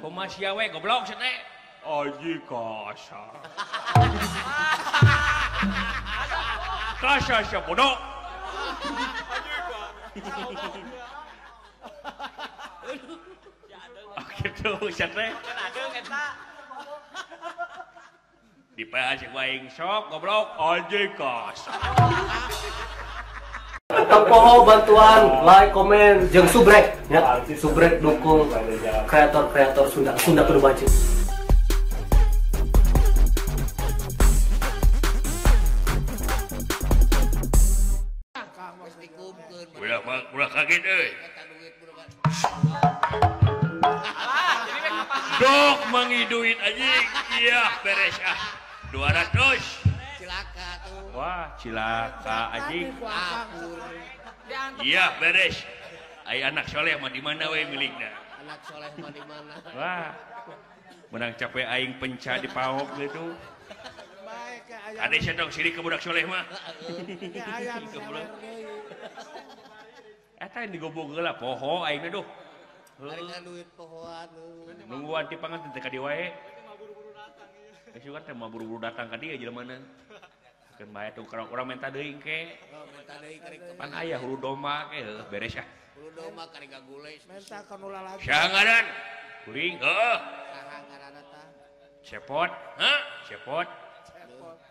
Kumaha sia we goblok cenah. Aji kasar. Kasar sia bodoh. Gitu cenah. Kan adeung eta. Dipahas waing sok goblok. Aji kasar. Tempoho bantuan like, komen, jeung subrek ya. Subrek dukung kreator-kreator Sunda kudu baca. Ulah kaget euy. Jadi we kapan? Dok mangi duit anjing. Iya beres ah. 200. Cilaka tuh. Wah, cilaka anjing. Apur. Iya beres. Ai anak soleh mah di mana we milikna? Anak soleh mah di mana? Wah. Menang capek aing penca di pawok gitu. Ada sedang sirik ke budak soleh mah. Eta yang digobok lah poho aingna duh. Harga duit pohoan. Nungguan ti pangan teh ka dieu wae. Geus kan teh mah buru-buru datang ka dieu jelemana. Keun bae tuh urang minta deui engke. Oh, minta deui karek Pan aya hulu domba ke beres ya. hulu domba karek gagulai. Minta ka nula lagi. Sangaran. Kuring heuh. Saha ngaranna tah? Cepot. Hah? Cepot.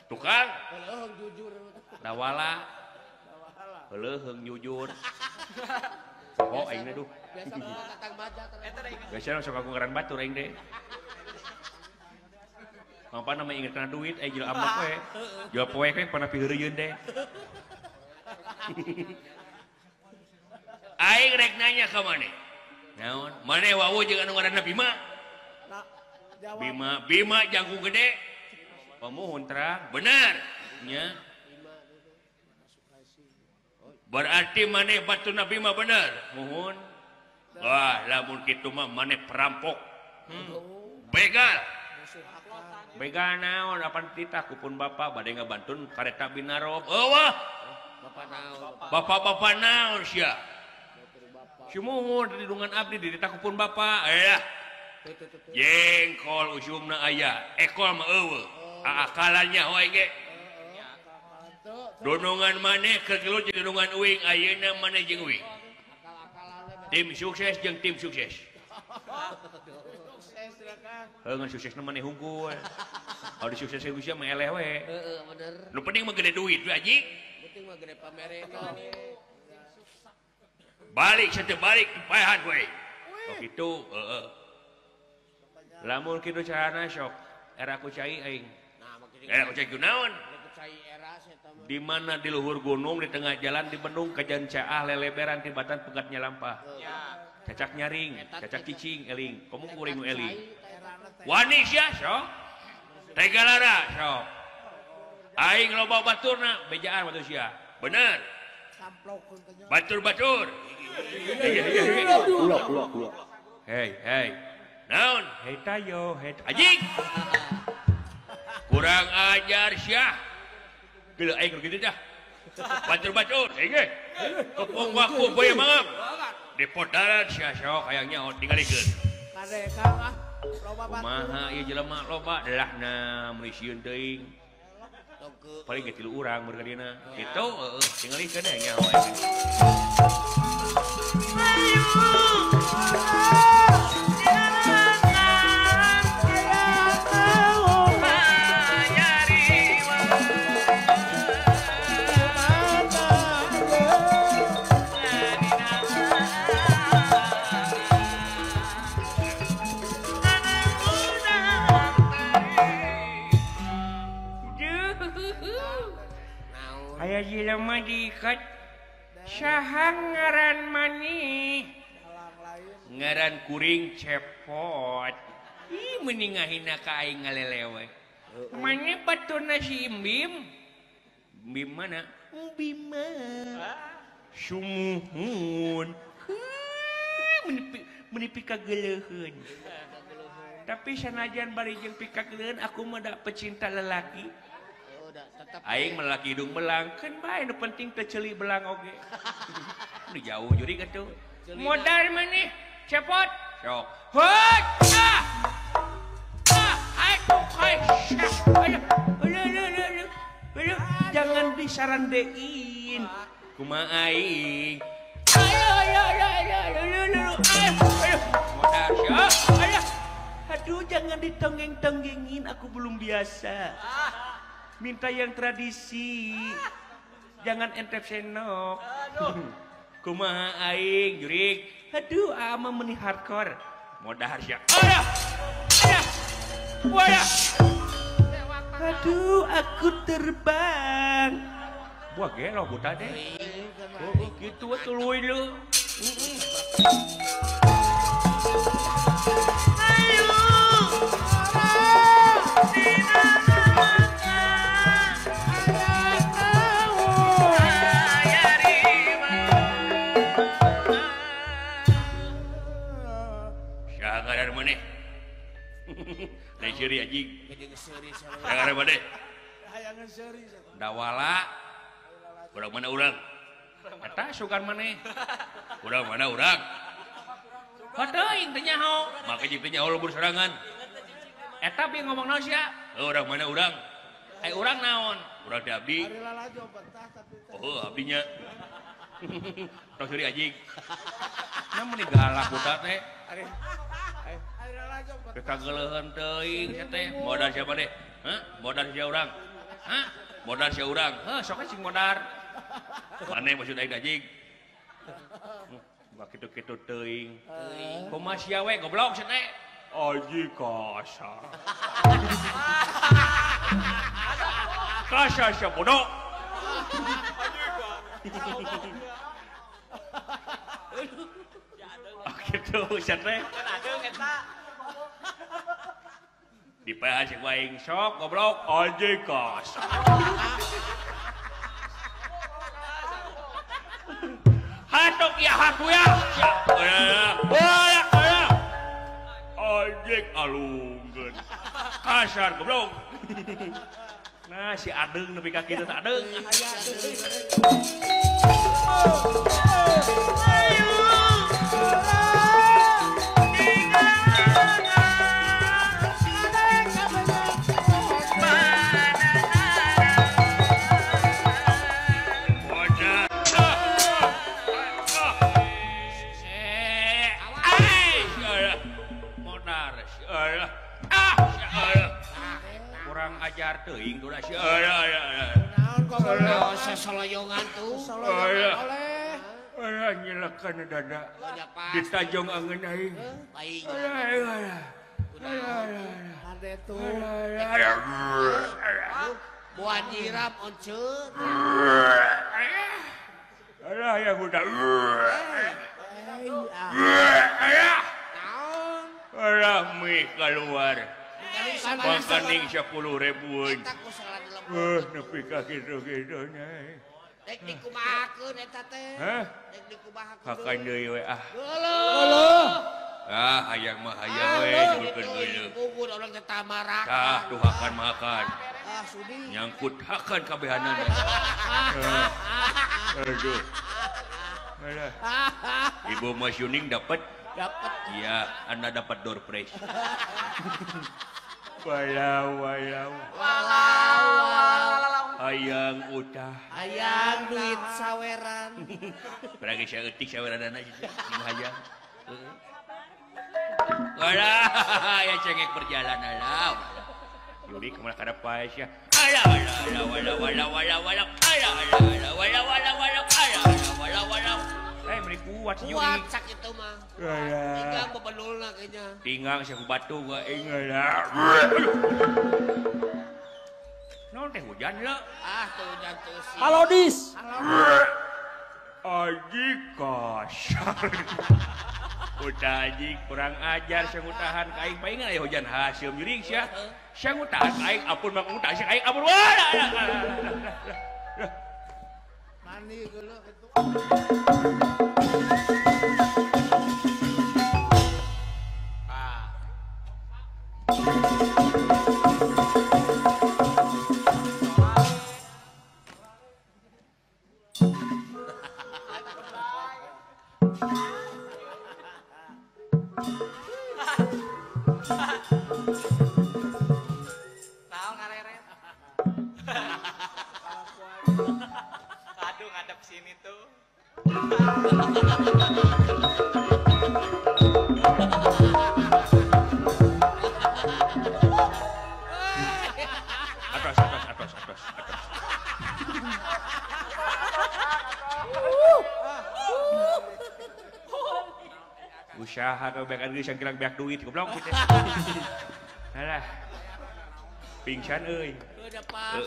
Tukang. Heuh jujur. Dawala. Heuh heung jujur. Oh aingna duh. Biasa mah katang baca Eta da ingat. Biasanya sok aku ngaran batur aing deh. Mangpa nama inget kana duit jual ambek we. Jual poe we pernah piheureun deh. Aing rek nanya ka maneh. Naon? Maneh wawu jeung anu ngaranna Bima? Nah, jawab. Bima jangkung gede. Pamuhun terang. Benar. Nya. Berarti maneh batuna Bima bener. Muhun. Wah, lamun kitu mah maneh perampok. Begal. Begal naon apan titah kupun bapak bade ngabantun kareta binarob. Eueuh. Bapak naon? Bapak-bapak naon sia? Sumuhun di dungan abdi di titah kupun bapak. Jengkol usumna aya. Ekol mah eueuh. Akalannya wae ge. Donongan maneh kegelut jeung donongan uing ayeuna maneh jeung uing. Tim sukses jeung tim sukses. Ngan suksesna maneh hungkul. Kalau disukses geus mah eleh we. Heeh, bener. Nu penting mah gede duit we anjing. Penting mah gede pamerena. Balik sateu balik paehan we. Oh kitu, heeh. Lamun kitu carana sok era ku cai aing. Nah, maksudnya Era ku cai kunaon? cai era eta mah. Di mana di luhur gunung di tengah jalan di Bandung kajan caah leleberan tibatan pegatnya lampah. Cacak nyaring, cacak cicing eling, komo kuring nu eling. Wani sia sok. Tegalara sok. Aing loba baturna bejaan batu sia. Bener. Samplokeun teh nya. Batur-batur. Ulah. Hei. Naon? Hei tayo, hei anjing. Kurang ajar sia. Geuleuh aing kitu dah. Batur-batur, aing ge. Kepung waku boy mangap. Depot darat sia sok hayangnya tingalikeun. Kade Kang ah. Loba batu. Kumaha ieu jelema loba delahna mun sieun teuing. Paling ge 3 urang meureun ka dina. Kitu heueuh tingalikeun nya wae. Aya jelema diikat saha ngaran maneh? Ngaran kuring cepot. Ih mending ngahina ka aing ngalelewe. Maneh baturna si Imbim? Imbim mana? Bima. Sumuhun. Menipi kageleuheun. Tapi sanajan bari jeung pikageleuheun aku mah da pecinta lelaki. Aing melaki hidung belang kan bae nu penting teu ceuli belang oge. Nu jauh juri atuh. Modal maneh cepot. Sok. Hot. sarandein kumaha aing modar sia aduh jangan ditonggeng-tonggengin aku belum biasa minta yang tradisi jangan entep senok kumaha aing jurig aduh ama meni hardcore modar sia waya aduh aku terbang wah gelo buta deh oh gitu tuluy lu Syahagaran mana? Lain seri anjing. Syahagaran mana? Hayangan seri. Dawala. Urang mana urang? Eta sugan mana? Urang mana urang? Hoteuing teh nyaho. Make jeung teh nyaho lembur sorangan. Eta bi ngomong naon sia? Urang mana urang? Urang naon? Urang teh abdi. Ari lalajo betah tapi. Oh, abdinya. Tos seri anjing. Namun galak buta teh. Ari lalajo betah. Kageleun teuing sia teh. Modal siapa deh? Hah? Modal sia urang. Hah? Modal sia urang. Heuh, sok cing modal. Mane maksud aing anjing? Bak kitu-kitu teuing. Kumaha sia we goblok sia teh? Aji kasar. Kasar sia bodoh. Gitu sia teh. Adeung eta. Dipaehan si aing sok goblok. Aji kasar. Hatok ya haku ya. Aji alungkeun. Kasar goblok. Nah si adeung nepi ka kitu teh adeung. Kurang ajar teuing tuh sia. Naon kok Naon sasoloyongan tuh? oleh. Nyilekan dada. Ada pas. Ditajong angeun aing. Baik. Ade tuh. Buat nyiram onceun. Alah yang udah. Naon? Alah mie keluar. Makan ning 10.000. Eta ku salah dilebur. Nepi ka kitu-kitu nyai. Dek dikumahakeun eta teh. Hah? Dek dikumahakeun. Kakan deui we ah. Heuh. Ah hayang mah hayang we nyebutkeun geuleuh. Bubur orang teh tamarak. Tah tuh hakan makan. Ah sudi. Nyangkut hakan kabehanana. Aduh. Alah. Ibu Mas Yuning dapat? Dapat. Iya, Anda dapat door prize. Walau. Hayang utah. Hayang duit saweran. Beragi saya eutik saweranana gitu. Sing hayang. Walah, ya cengek berjalan alam. Yuri kemana kada paes ya. Alah. Meri kuat si Yuri. Kuat sak itu mah. Alah. Tinggal bebenulna kayaknya. Tinggang saya batu gua aing. Naon teh hujan lah. Ah tuh hujan tuh sih. Halo Dis. Aji kasar. Udah anjing kurang ajar saya ngutahan ka aing paingan aya hujan hasil juring sia. Saya ngutahan ka aing ampun mah ngutahan sia aing ampun. Mani geuleuh kitu. Naon ngareret? saha ka beak geus yang kirang beak duit goblok kitu. Alah. Pingsan euy. Udah pas.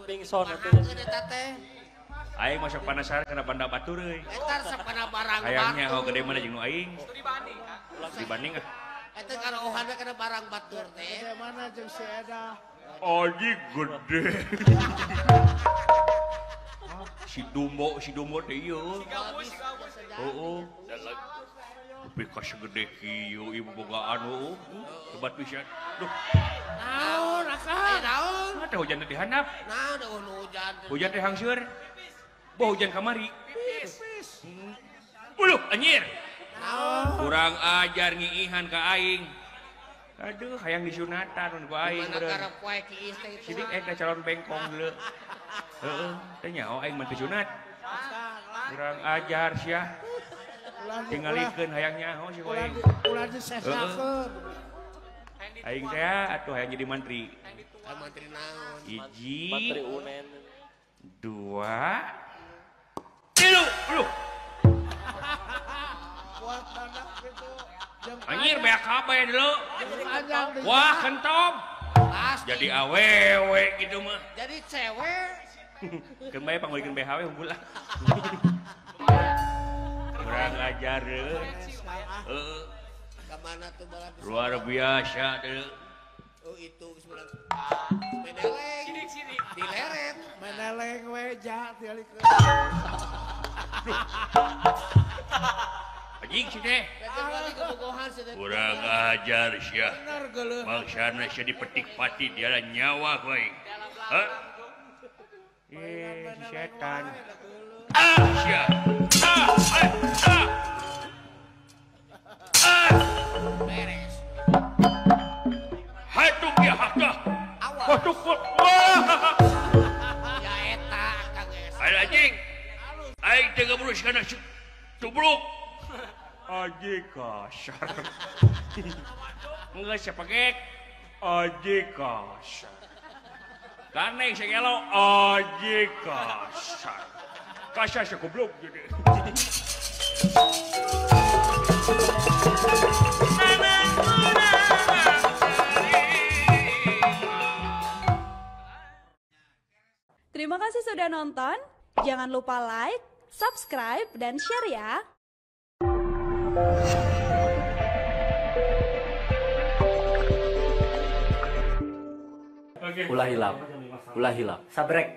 Pingson atuh. Eta teh. Aing masuk penasaran kana banda batur euy. Eta sapana barang Hayangnya batur. gede mana jeung nu aing. Itu dibanding kan. Dibanding ah. Eta karohanna kana barang batur teh. Gede mana jeung si Eda? Aji gede. Si Dumbo teh ieu. Gabus. Heeh. Tapi ka segede kieu ibu bogaan heuh. Hebat pisan. Duh, Naon akang? Naon? teh hujan teh dihandap. Naon da hujan. Hujan teh hangseur. Boh hujan kamari. Uluh anjir. Kurang ajar ngiihan ka aing. Aduh, hayang disunatan ku aing Mana beureun. karep wae kiis teh itu. Sidik da calon bengkong heula. Heeh, teh nyaho aing mah teu sunat. Kurang ajar sia. Tingalikeun hayang nyaho si aing. Ulah disesakeun. Aing teh atuh hayang jadi mantri. Ka mantri naon? Hiji, Menteri Unen. 2, 3. Uluh. Buat mana gitu. Jeung Anjir beak kabeh dulu. panjang di Wah, kentom. Pasti. Jadi awewe gitu mah. Jadi cewek. Keun bae panggulikeun BHW unggul lah. Kurang ajar deu. Heeh, Ka mana tuh balap? luar biasa deu. Oh itu geus bilang. Meneleng. Sidik. Dileret. meneleng we ja tialikeun. Anjing sih teh. Betul kali kebogohan sih teh. Kurang ajar sia. Bener geuleuh. Maksana sia dipetik pati dia lah nyawa we. Hah? Si setan. Sia. Beres. Hatuk ya hakah. Awas. Hatuk. Wah. Ya eta Kang Es. Ayo anjing. Aing teh gabrus kana tubruk. Aji kasar. Enggak siapa gek. Aji kasar. Kaneng segelo. Aji kasar. Kasar sih goblok jadi. Terima kasih sudah nonton. Jangan lupa like, subscribe, dan share ya. Ulah hilap. Sabrek.